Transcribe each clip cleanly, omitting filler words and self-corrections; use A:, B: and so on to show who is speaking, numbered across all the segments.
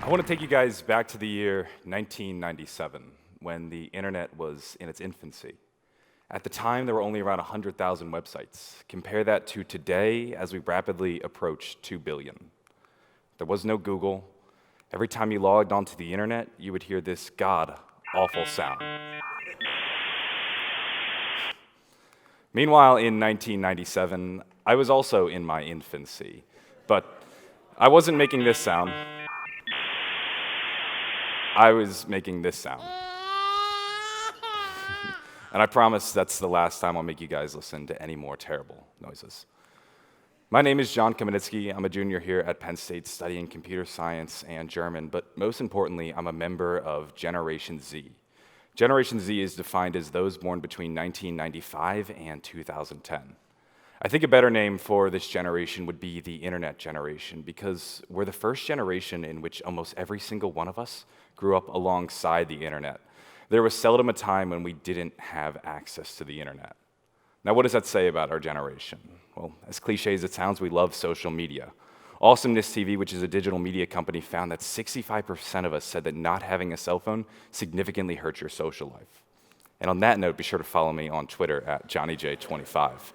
A: I want to take you guys back to the year 1997, when the internet was in its infancy. At the time, there were only around 100,000 websites. Compare that to today, as we rapidly approach 2 billion. There was no Google. Every time you logged onto the internet, you would hear this god-awful sound. Meanwhile, in 1997, I was also in my infancy, but I wasn't making this sound. I was making this sound. And I promise that's the last time I'll make you guys listen to any more terrible noises. My name is Comonitski. I'm a junior here at Penn State studying computer science and German, but most importantly, I'm a member of Generation Z. Generation Z is defined as those born between 1995 and 2010. I think a better name for this generation would be the internet generation, because we're the first generation in which almost every single one of us grew up alongside the internet. There was seldom a time when we didn't have access to the internet. Now, what does that say about our generation? Well, as cliche as it sounds, we love social media. Awesomeness TV, which is a digital media company, found that 65% of us said that not having a cell phone significantly hurt your social life. And on that note, be sure to follow me on Twitter at JohnnyJ25.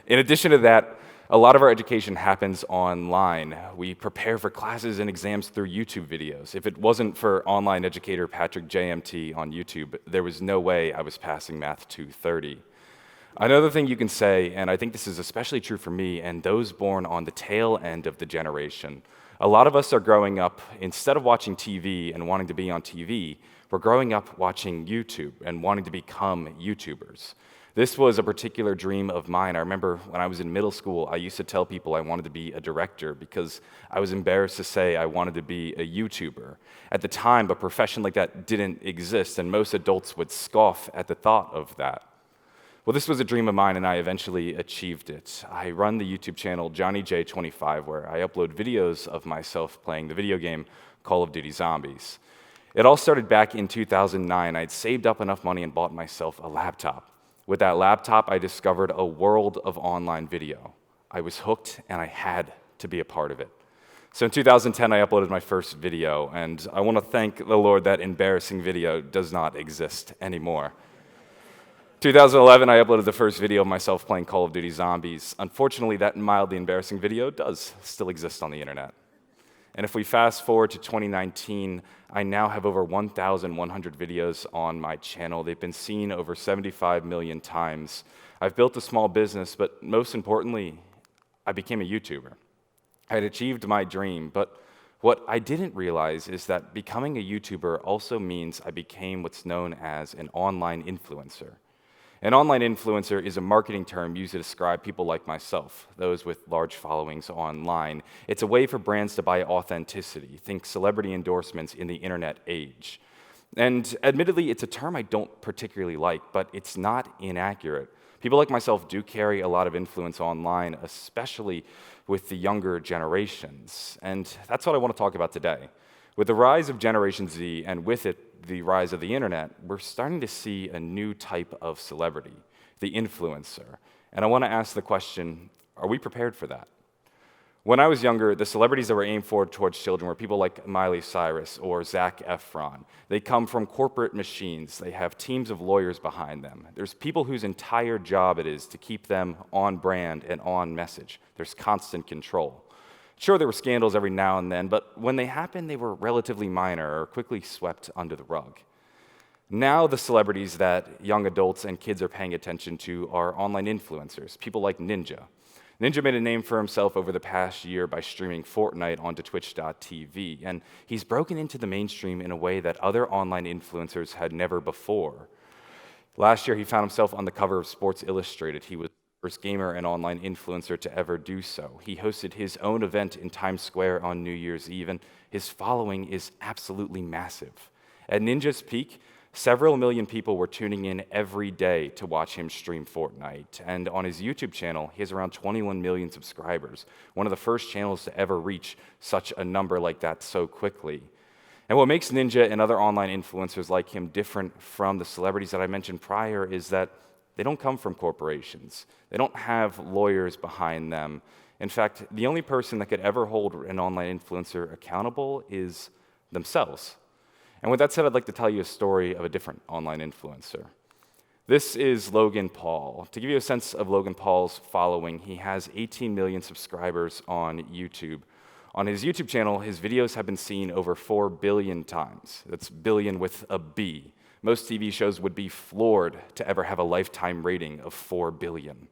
A: In addition to that, a lot of our education happens online. We prepare for classes and exams through YouTube videos. If it wasn't for online educator Patrick JMT on YouTube, there was no way I was passing Math 230. Another thing you can say, and I think this is especially true for me and those born on the tail end of the generation, a lot of us are growing up, instead of watching TV and wanting to be on TV, we're growing up watching YouTube and wanting to become YouTubers. This was a particular dream of mine. I remember when I was in middle school, I used to tell people I wanted to be a director because I was embarrassed to say I wanted to be a YouTuber. At the time, a profession like that didn't exist, and most adults would scoff at the thought of that. Well, this was a dream of mine, and I eventually achieved it. I run the YouTube channel JohnnyJ25, where I upload videos of myself playing the video game Call of Duty Zombies. It all started back in 2009. I'd saved up enough money and bought myself a laptop. With that laptop, I discovered a world of online video. I was hooked, and I had to be a part of it. So in 2010, I uploaded my first video, and I want to thank the Lord that embarrassing video does not exist anymore. 2011, I uploaded the first video of myself playing Call of Duty Zombies. Unfortunately, that mildly embarrassing video does still exist on the internet. And if we fast forward to 2019, I now have over 1,100 videos on my channel. They've been seen over 75 million times. I've built a small business, but most importantly, I became a YouTuber. I had achieved my dream, but what I didn't realize is that becoming a YouTuber also means I became what's known as an online influencer. An online influencer is a marketing term used to describe people like myself, those with large followings online. It's a way for brands to buy authenticity. Think celebrity endorsements in the internet age. And admittedly, it's a term I don't particularly like, but it's not inaccurate. People like myself do carry a lot of influence online, especially with the younger generations. And that's what I want to talk about today. With the rise of Generation Z, and with it, the rise of the internet, we're starting to see a new type of celebrity, the influencer. And I want to ask the question, are we prepared for that? When I was younger, the celebrities that were aimed for towards children were people like Miley Cyrus or Zac Efron. They come from corporate machines. They have teams of lawyers behind them. There's people whose entire job it is to keep them on brand and on message. There's constant control. Sure, there were scandals every now and then, but when they happened, they were relatively minor or quickly swept under the rug. Now the celebrities that young adults and kids are paying attention to are online influencers, people like Ninja. Ninja made a name for himself over the past year by streaming Fortnite onto Twitch.tv, and he's broken into the mainstream in a way that other online influencers had never before. Last year, he found himself on the cover of Sports Illustrated. He was first gamer and online influencer to ever do so. He hosted his own event in Times Square on New Year's Eve, and his following is absolutely massive. At Ninja's peak, several million people were tuning in every day to watch him stream Fortnite. And on his YouTube channel, he has around 21 million subscribers, one of the first channels to ever reach such a number like that so quickly. And what makes Ninja and other online influencers like him different from the celebrities that I mentioned prior is that they don't come from corporations. They don't have lawyers behind them. In fact, the only person that could ever hold an online influencer accountable is themselves. And with that said, I'd like to tell you a story of a different online influencer. This is Logan Paul. To give you a sense of Logan Paul's following, he has 18 million subscribers on YouTube. On his YouTube channel, his videos have been seen over 4 billion times. That's billion with a B. Most TV shows would be floored to ever have a lifetime rating of 4 billion.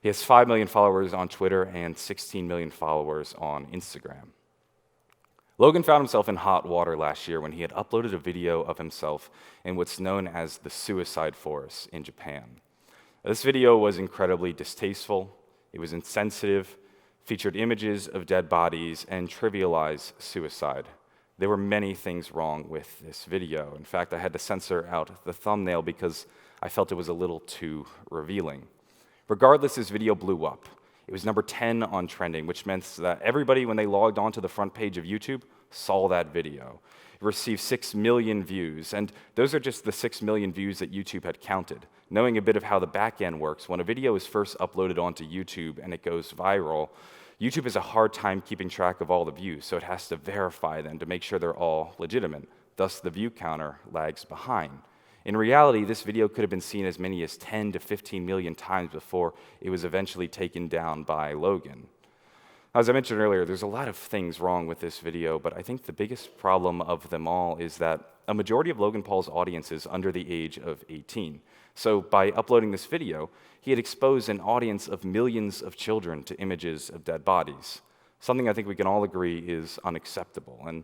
A: He has 5 million followers on Twitter and 16 million followers on Instagram. Logan found himself in hot water last year when he had uploaded a video of himself in what's known as the suicide forest in Japan. This video was incredibly distasteful, it was insensitive, featured images of dead bodies, and trivialized suicide. There were many things wrong with this video. In fact, I had to censor out the thumbnail because I felt it was a little too revealing. Regardless, this video blew up. It was number 10 on trending, which meant that everybody, when they logged onto the front page of YouTube, saw that video. It received 6 million views, and those are just the 6 million views that YouTube had counted. Knowing a bit of how the back end works, when a video is first uploaded onto YouTube and it goes viral, YouTube has a hard time keeping track of all the views, so it has to verify them to make sure they're all legitimate. Thus, the view counter lags behind. In reality, this video could have been seen as many as 10 to 15 million times before it was eventually taken down by Logan. As I mentioned earlier, there's a lot of things wrong with this video, but I think the biggest problem of them all is that a majority of Logan Paul's audience is under the age of 18. So by uploading this video, he had exposed an audience of millions of children to images of dead bodies, something I think we can all agree is unacceptable. And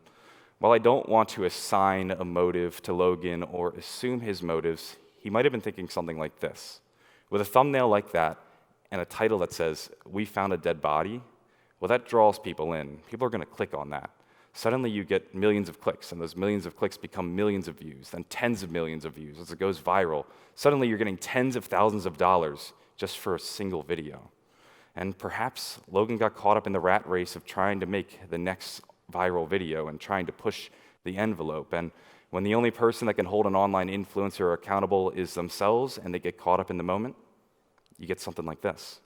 A: while I don't want to assign a motive to Logan or assume his motives, he might have been thinking something like this. With a thumbnail like that and a title that says, "We found a dead body," well, that draws people in. People are going to click on that. Suddenly you get millions of clicks, and those millions of clicks become millions of views, then tens of millions of views. As it goes viral, suddenly you're getting tens of thousands of dollars just for a single video. And perhaps Logan got caught up in the rat race of trying to make the next viral video and trying to push the envelope. And when the only person that can hold an online influencer accountable is themselves and they get caught up in the moment, you get something like this.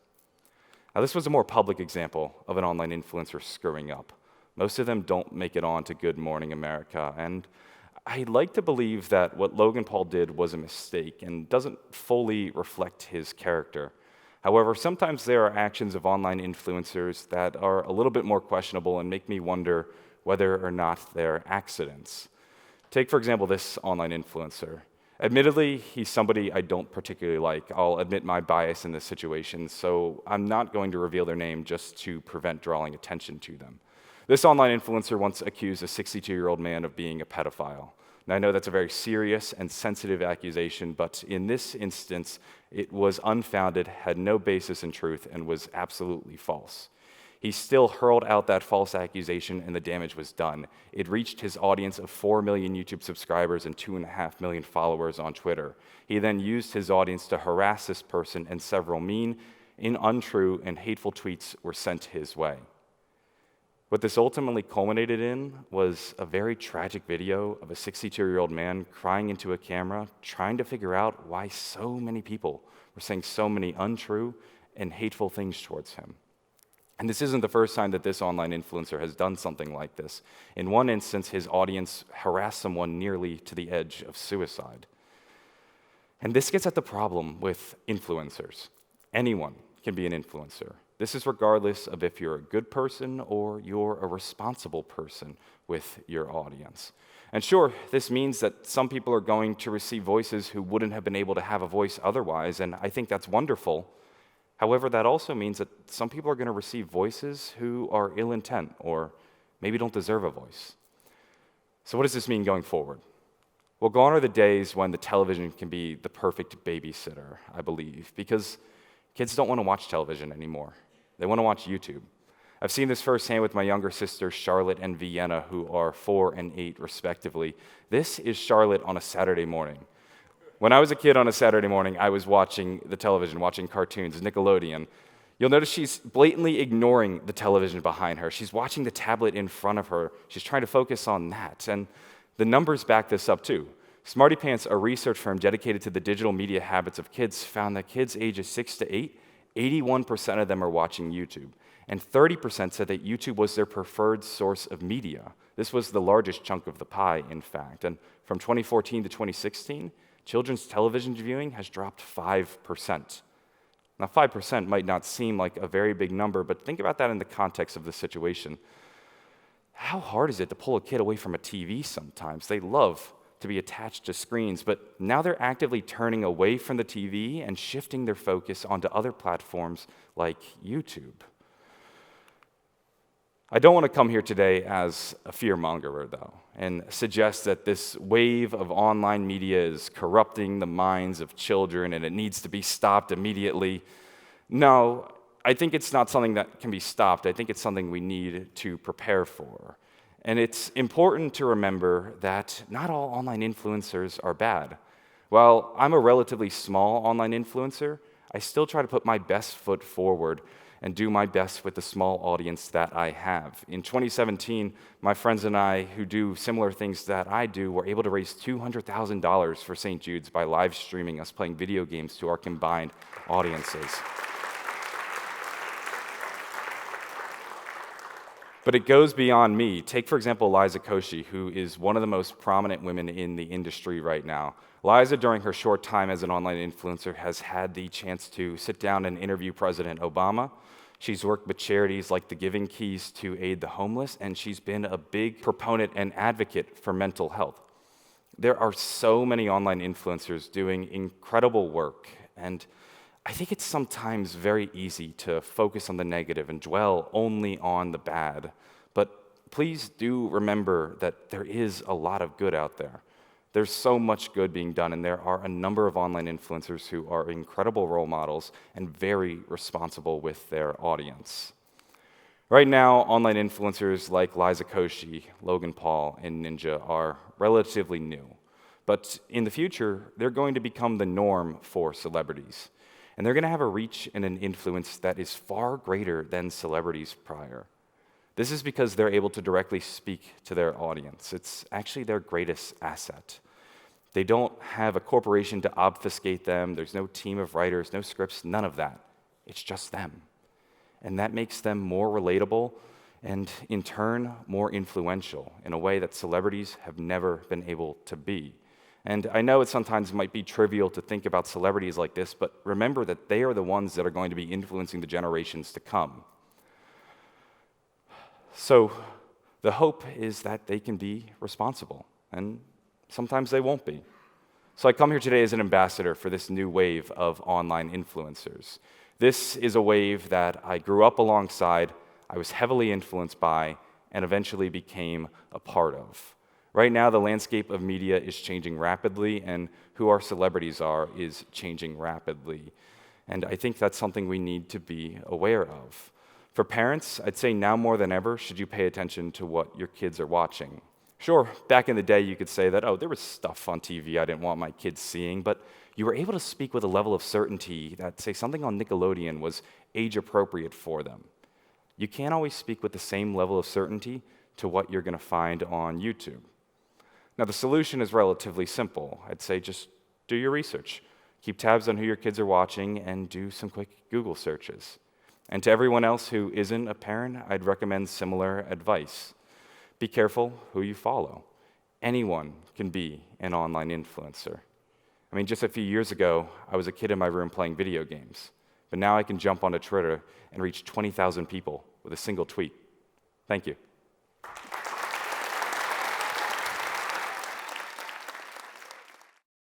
A: Now, this was a more public example of an online influencer screwing up. Most of them don't make it on to Good Morning America, and I'd like to believe that what Logan Paul did was a mistake and doesn't fully reflect his character. However, sometimes there are actions of online influencers that are a little bit more questionable and make me wonder whether or not they're accidents. Take, for example, this online influencer. Admittedly, he's somebody I don't particularly like. I'll admit my bias in this situation, so I'm not going to reveal their name just to prevent drawing attention to them. This online influencer once accused a 62-year-old man of being a pedophile. Now, I know that's a very serious and sensitive accusation, but in this instance, it was unfounded, had no basis in truth, and was absolutely false. He still hurled out that false accusation, and the damage was done. It reached his audience of 4 million YouTube subscribers and 2.5 million followers on Twitter. He then used his audience to harass this person, and several mean, untrue, and hateful tweets were sent his way. What this ultimately culminated in was a very tragic video of a 62-year-old man crying into a camera, trying to figure out why so many people were saying so many untrue and hateful things towards him. And this isn't the first time that this online influencer has done something like this. In one instance, his audience harassed someone nearly to the edge of suicide. And this gets at the problem with influencers. Anyone can be an influencer. This is regardless of if you're a good person or you're a responsible person with your audience. And sure, this means that some people are going to receive voices who wouldn't have been able to have a voice otherwise, and I think that's wonderful. However, that also means that some people are going to receive voices who are ill intent or maybe don't deserve a voice. So what does this mean going forward? Well, gone are the days when the television can be the perfect babysitter, I believe, because kids don't want to watch television anymore. They want to watch YouTube. I've seen this firsthand with my younger sisters, Charlotte and Vienna, who are 4 and 8, respectively. This is Charlotte on a Saturday morning. When I was a kid on a Saturday morning, I was watching the television, watching cartoons, Nickelodeon. You'll notice she's blatantly ignoring the television behind her. She's watching the tablet in front of her. She's trying to focus on that. And the numbers back this up, too. Smarty Pants, a research firm dedicated to the digital media habits of kids, found that kids ages 6 to 8, 81% of them are watching YouTube. And 30% said that YouTube was their preferred source of media. This was the largest chunk of the pie, in fact. And from 2014 to 2016, children's television viewing has dropped 5%. Now, 5% might not seem like a very big number, but think about that in the context of the situation. How hard is it to pull a kid away from a TV sometimes? They love to be attached to screens, but now they're actively turning away from the TV and shifting their focus onto other platforms like YouTube. I don't want to come here today as a fearmongerer, though, and suggest that this wave of online media is corrupting the minds of children and it needs to be stopped immediately. No, I think it's not something that can be stopped. I think it's something we need to prepare for. And it's important to remember that not all online influencers are bad. While I'm a relatively small online influencer, I still try to put my best foot forward and do my best with the small audience that I have. In 2017, my friends and I, who do similar things that I do, were able to raise $200,000 for St. Jude's by live streaming us playing video games to our combined audiences. But it goes beyond me. Take, for example, Liza Koshi, who is one of the most prominent women in the industry right now. Liza, during her short time as an online influencer, has had the chance to sit down and interview President Obama. She's worked with charities like the Giving Keys to aid the homeless, and she's been a big proponent and advocate for mental health. There are so many online influencers doing incredible work, and I think it's sometimes very easy to focus on the negative and dwell only on the bad. But please do remember that there is a lot of good out there. There's so much good being done, and there are a number of online influencers who are incredible role models and very responsible with their audience. Right now, online influencers like Liza Koshi, Logan Paul, and Ninja are relatively new. But in the future, they're going to become the norm for celebrities. And they're going to have a reach and an influence that is far greater than celebrities prior. This is because they're able to directly speak to their audience. It's actually their greatest asset. They don't have a corporation to obfuscate them. There's no team of writers, no scripts, none of that. It's just them. And that makes them more relatable and, in turn, more influential in a way that celebrities have never been able to be. And I know it sometimes might be trivial to think about celebrities like this, but remember that they are the ones that are going to be influencing the generations to come. So the hope is that they can be responsible, and sometimes they won't be. So I come here today as an ambassador for this new wave of online influencers. This is a wave that I grew up alongside, I was heavily influenced by, and eventually became a part of. Right now, the landscape of media is changing rapidly, and who our celebrities are is changing rapidly. And I think that's something we need to be aware of. For parents, I'd say now more than ever should you pay attention to what your kids are watching. Sure, back in the day you could say that, oh, there was stuff on TV I didn't want my kids seeing, but you were able to speak with a level of certainty that, say, something on Nickelodeon was age-appropriate for them. You can't always speak with the same level of certainty to what you're going to find on YouTube. Now, the solution is relatively simple. I'd say just do your research. Keep tabs on who your kids are watching and do some quick Google searches. And to everyone else who isn't a parent, I'd recommend similar advice. Be careful who you follow. Anyone can be an online influencer. I mean, just a few years ago, I was a kid in my room playing video games. But now I can jump onto Twitter and reach 20,000 people with a single tweet. Thank you.